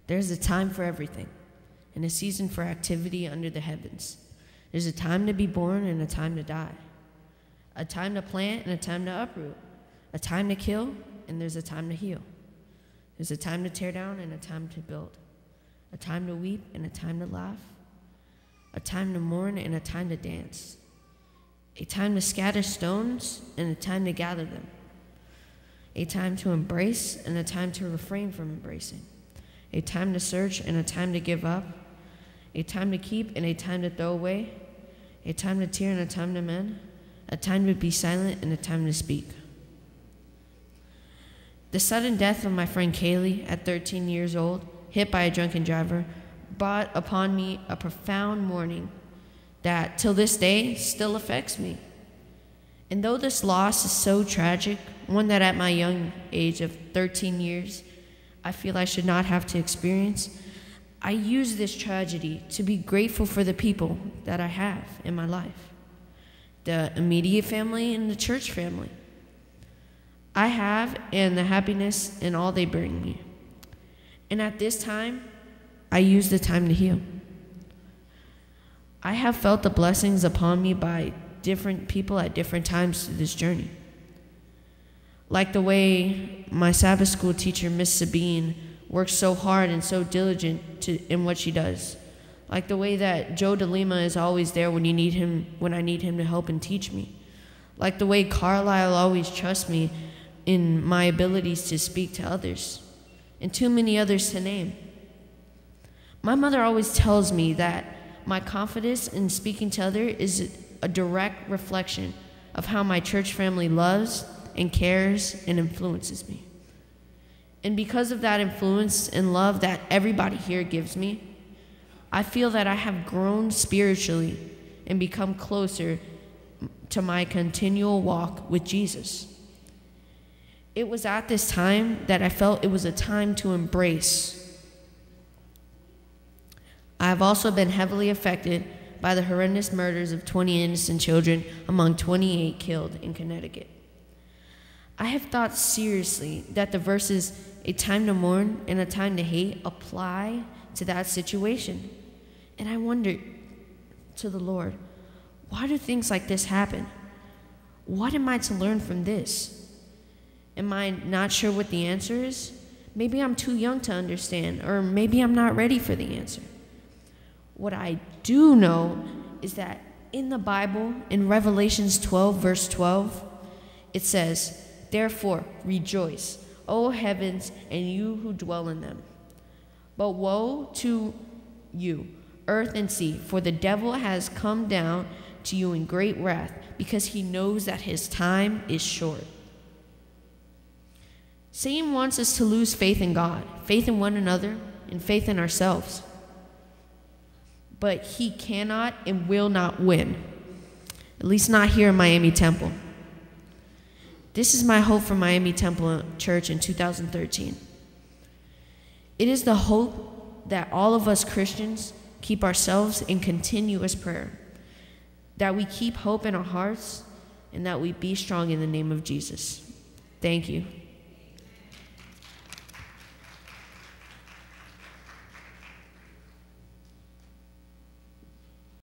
There's a time for everything, and a season for activity under the heavens. There's a time to be born and a time to die. A time to plant and a time to uproot. A time to kill, and there's a time to heal. There's a time to tear down and a time to build. A time to weep and a time to laugh. A time to mourn and a time to dance. A time to scatter stones and a time to gather them. A time to embrace and a time to refrain from embracing. A time to search and a time to give up. A time to keep and a time to throw away. A time to tear and a time to mend. A time to be silent and a time to speak. The sudden death of my friend Kaylee at 13 years old, hit by a drunken driver, brought upon me a profound mourning that, till this day, still affects me. And though this loss is so tragic, one that at my young age of 13 years, I feel I should not have to experience, I use this tragedy to be grateful for the people that I have in my life, the immediate family and the church family I have, and the happiness and all they bring me. And at this time, I use the time to heal. I have felt the blessings upon me by different people at different times through this journey. Like the way my Sabbath school teacher, Miss Sabine, works so hard and so diligent in what she does. Like the way that Joe DeLima is always there when I need him to help and teach me. Like the way Carlisle always trusts me in my abilities to speak to others, and too many others to name. My mother always tells me that my confidence in speaking to others is a direct reflection of how my church family loves and cares and influences me. And because of that influence and love that everybody here gives me, I feel that I have grown spiritually and become closer to my continual walk with Jesus. It was at this time that I felt it was a time to embrace. I have also been heavily affected by the horrendous murders of 20 innocent children among 28 killed in Connecticut. I have thought seriously that the verses, a time to mourn and a time to hate, apply to that situation. And I wondered to the Lord, why do things like this happen? What am I to learn from this? Am I not sure what the answer is? Maybe I'm too young to understand, or maybe I'm not ready for the answer. What I do know is that in the Bible, in Revelations 12, verse 12, it says, "Therefore rejoice, O heavens, and you who dwell in them. But woe to you, earth and sea, for the devil has come down to you in great wrath, because he knows that his time is short." Satan wants us to lose faith in God, faith in one another, and faith in ourselves. But he cannot and will not win, at least not here in Miami Temple. This is my hope for Miami Temple Church in 2013. It is the hope that all of us Christians keep ourselves in continuous prayer, that we keep hope in our hearts, and that we be strong in the name of Jesus. Thank you.